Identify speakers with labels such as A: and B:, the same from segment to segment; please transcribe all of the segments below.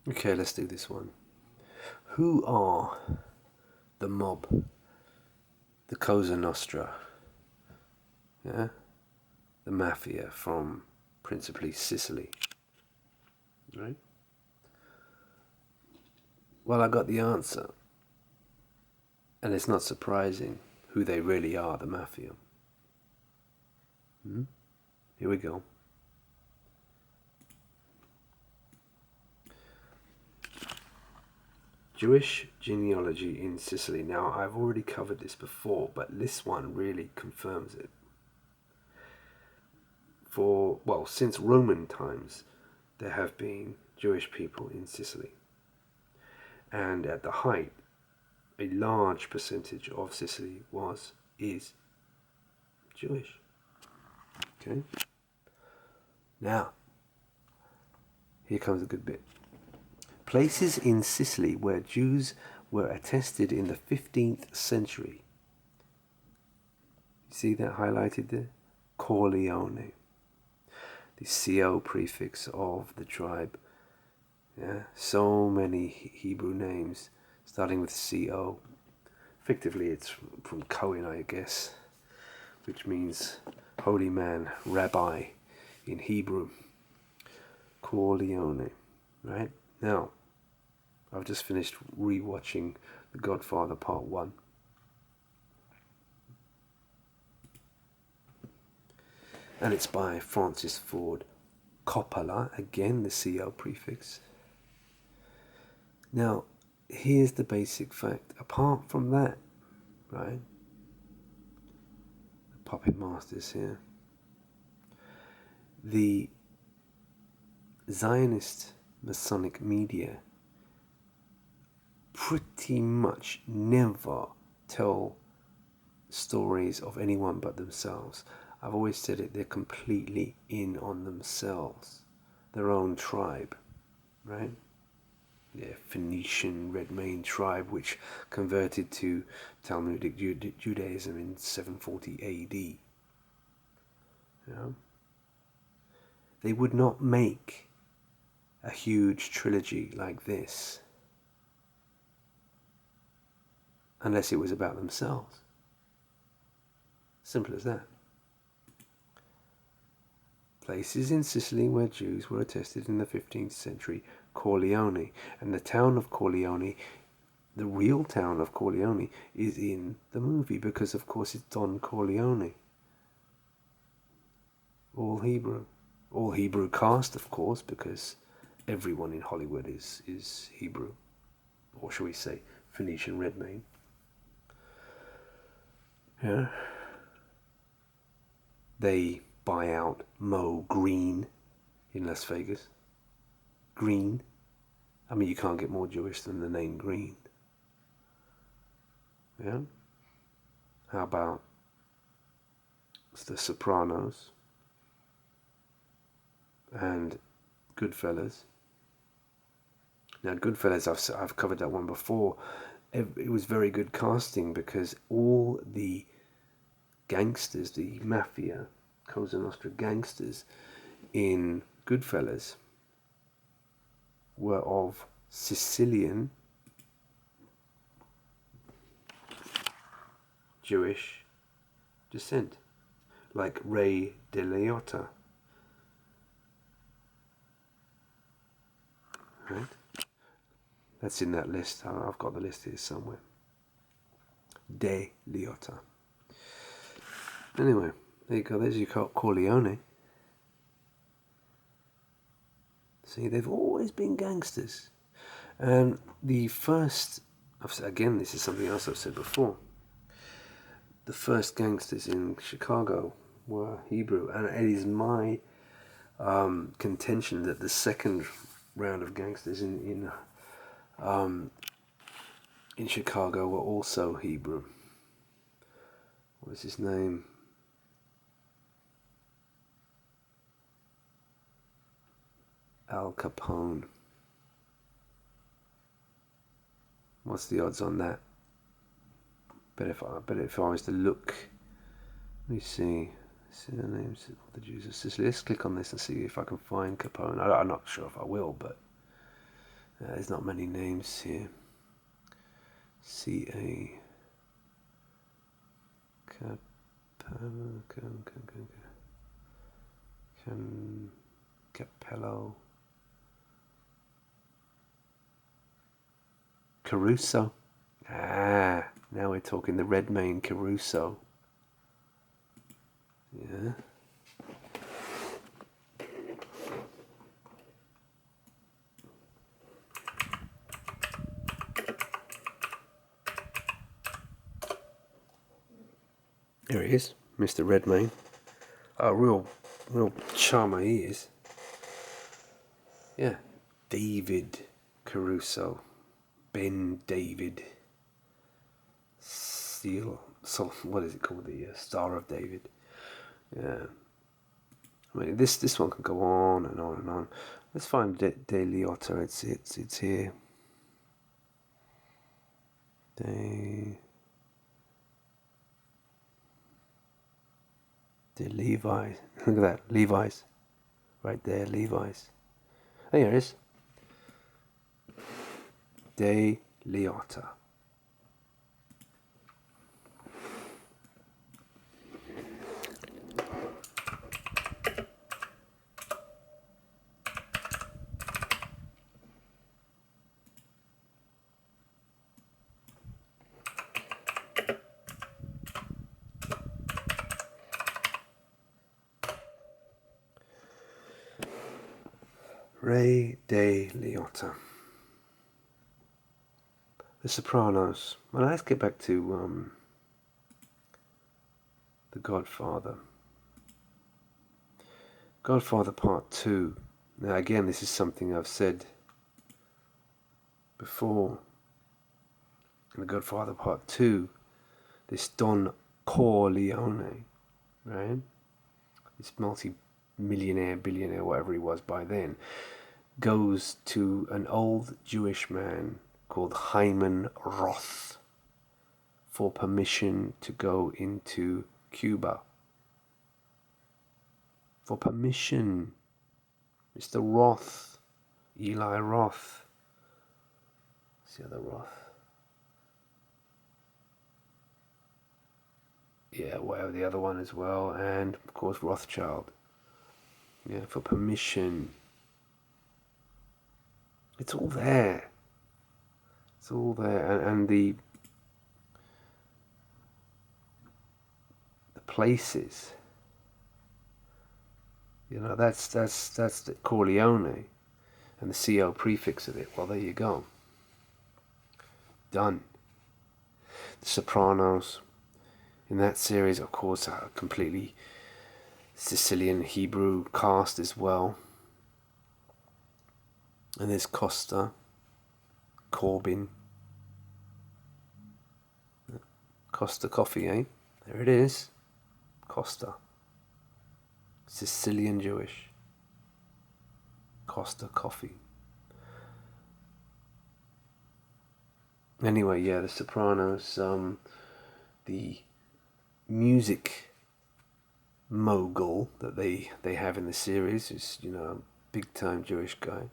A: Okay, let's do this one. Who are the mob, the Cosa Nostra, yeah, the mafia from principally Sicily, right? Well, I got the answer, and it's not surprising who they really are, the mafia. Here we go. Jewish genealogy in Sicily. Now, I've already covered this before, but this one really confirms it. Since Roman times, there have been Jewish people in Sicily. And at the height, a large percentage of Sicily is Jewish. Okay? Now, here comes a good bit. Places in Sicily where Jews were attested in the 15th century. You see that highlighted there? COrleone. The CO prefix of the tribe. Yeah, so many Hebrew names starting with CO. Effectively, it's from Cohen, I guess, which means holy man, rabbi in Hebrew. COrleone, right? Now, I've just finished rewatching The Godfather Part 1. And it's by Francis Ford Coppola, again the CO prefix. Now, here's the basic fact. Apart from that, right, the puppet masters here, the Zionist Masonic media pretty much never tell stories of anyone but themselves. I've always said it, they're completely in on themselves, their own tribe, right? The Phoenician Red Mane tribe, which converted to Talmudic Judaism in 740 AD. You know? They would not make a huge trilogy like this unless it was about themselves. Simple as that. Places in Sicily where Jews were attested in the 15th century, COrleone. And the town of COrleone, the real town of COrleone, is in the movie because, of course, it's Don Corleone. All Hebrew. All Hebrew cast, of course, because everyone in Hollywood is Hebrew. Or shall we say, Phoenician Red Mane. Yeah. They buy out Mo Green in Las Vegas. Green. I mean, you can't get more Jewish than the name Green. Yeah? How about The Sopranos and Goodfellas? Now, Goodfellas, I've covered that one before. It was very good casting because all the gangsters, the mafia, Cosa Nostra gangsters in Goodfellas were of Sicilian Jewish descent, like Ray de Liotta. Right? That's in that list. I've got the list here somewhere. De Liotta. Anyway, there you go. There's your Corleone. See, they've always been gangsters. And the first, again, this is something else I've said before. The first gangsters in Chicago were Hebrew, and it is my contention that the second round of gangsters in Chicago were also Hebrew. What was his name? Al Capone. What's the odds on that? But if I was to look, let me see the names of the Jews of Sicily. Let's click on this and see if I can find Capone. I'm not sure if I will, but There's not many names here. C.A. Capello. Caruso. Ah, now we're talking the Redmayne Caruso. Yeah. There he is, Mr. Redmayne. Oh, real charmer he is. Yeah. David Caruso. Ben David. Steele. So, what is it called? The Star of David. Yeah. I mean, this one can go on and on and on. Let's find De Liotta. It's here. De Levi's. Look at that, Levi's. Right there, Levi's. Oh, here it is. De Liotta. Ray De Liotta. The Sopranos. Well, let's get back to The Godfather. Godfather Part 2. Now again, this is something I've said before. In The Godfather Part 2, this Don Corleone, right? This multi-millionaire, billionaire, whatever he was by then, goes to an old Jewish man called Hyman Roth for permission to go into Cuba. For permission. Mr. Roth. Eli Roth. What's the other Roth? Yeah, whatever the other one as well. And, of course, Rothschild. Yeah, for permission. It's all there. It's all there. And the places. You know, that's the Corleone and the CO prefix of it. Well, there you go. Done. The Sopranos. In that series, of course, a completely Sicilian Hebrew cast as well. And there's Costa, Corbin, Costa Coffee, eh? There it is. Costa. Sicilian Jewish. Costa Coffee. Anyway, yeah, The Sopranos, the music mogul that they have in the series is, you know, a big time Jewish guy.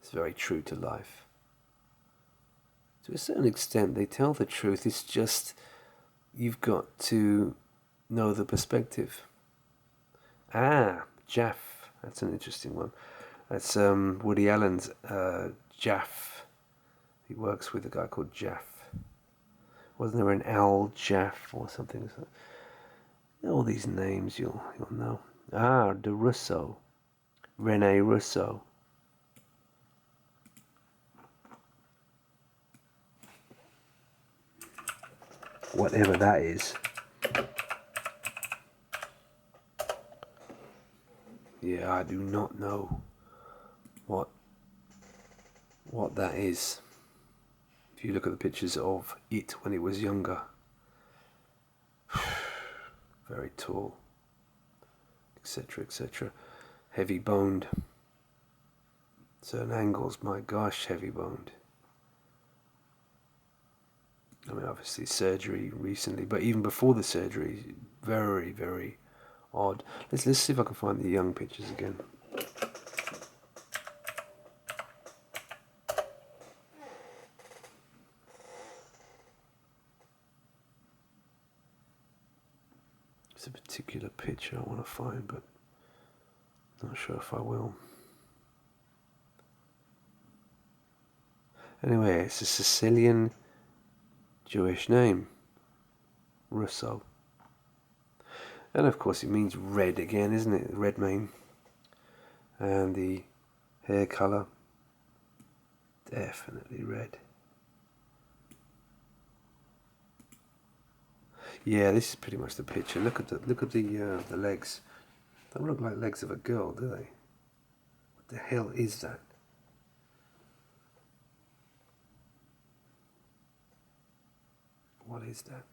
A: It's very true to life. To a certain extent, they tell the truth. It's just you've got to know the perspective. Jaff. That's an interesting one. That's Woody Allen's Jaff. He works with a guy called Jaff. Wasn't there an Al Jaff or something? All these names you'll know. De Russo. Rene Russo. Whatever that is. Yeah, I do not know what that is. If you look at the pictures of it when it was younger, very tall, etc., etc. Heavy boned. Certain angles, my gosh, heavy boned. I mean, obviously surgery recently, but even before the surgery, very, very odd. Let's see if I can find the young pictures again. It's a particular picture I want to find, but not sure if I will. Anyway, it's a Sicilian Jewish name, Russo. And of course it means red again, isn't it? Red mane. And the hair colour, definitely red. Yeah, this is pretty much the picture. Look at the legs. Don't look like legs of a girl, do they? What the hell is that? What is that?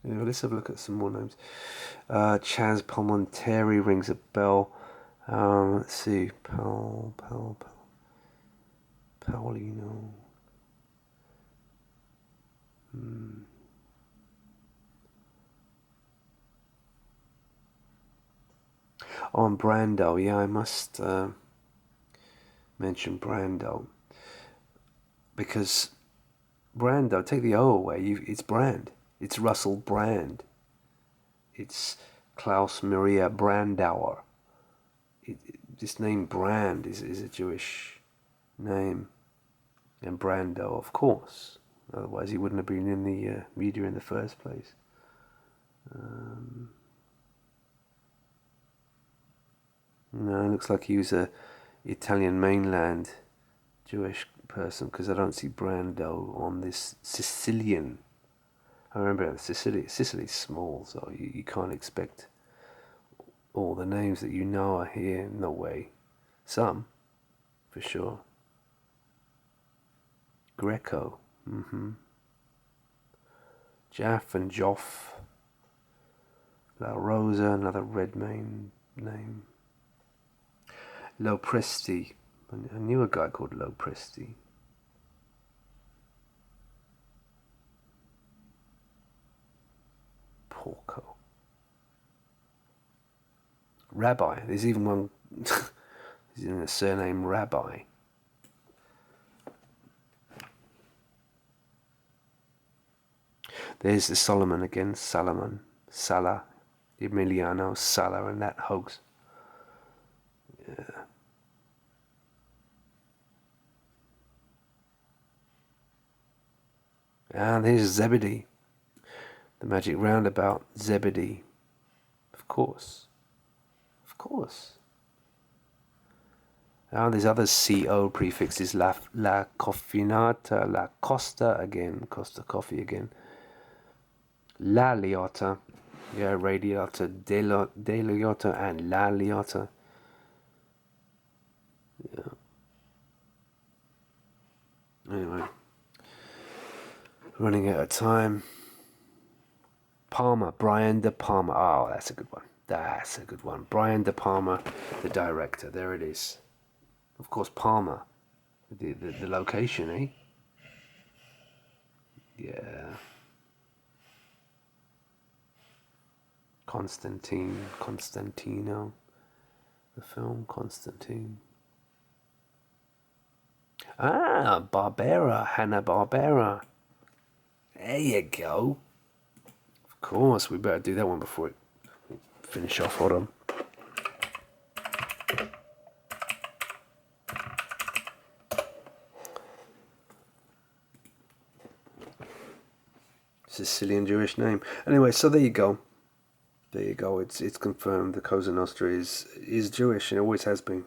A: Anyway, let's have a look at some more names. Chaz Palmontieri rings a bell. Let's see. Paolino. Oh, and Brando. Yeah, I must mention Brando. Because Brando, take the O away, it's Brand. It's Russell Brand. It's Klaus Maria Brandauer. This name Brand is a Jewish name. And Brando, of course. Otherwise he wouldn't have been in the media in the first place. No, it looks like he was a Italian mainland Jewish person, because I don't see Brando on this Sicilian. I remember Sicily's small, so you can't expect all the names that you know are here. No way. Some, for sure. Greco. Jaff and Joff. La Rosa, another red mane name. Lopresti. I knew a guy called Lopresti. Porco. Rabbi. There's even one. There's even a surname Rabbi. There's the Solomon again. Salomon. Salah. Emiliano Salah and that hoax. Yeah. And there's Zebedee. The magic roundabout. Zebedee. Of course. Of course. And there's other CO prefixes. La Coffinata. La Costa again. Costa Coffee again. La Liotta. Yeah, Radiata. De Liotta and La Liotta. Yeah. Anyway. Running out of time. Palmer. Brian De Palma. Oh, that's a good one. That's a good one. Brian De Palma, the director. There it is. Of course, Palma. The location, eh? Yeah. Constantino. The film Constantine. Ah, Barbera. Hanna-Barbera. There you go. Of course, we better do that one before it finish off. Hold on. Sicilian Jewish name. Anyway, so there you go. There you go. It's confirmed. The COsa Nostra is Jewish, and it always has been.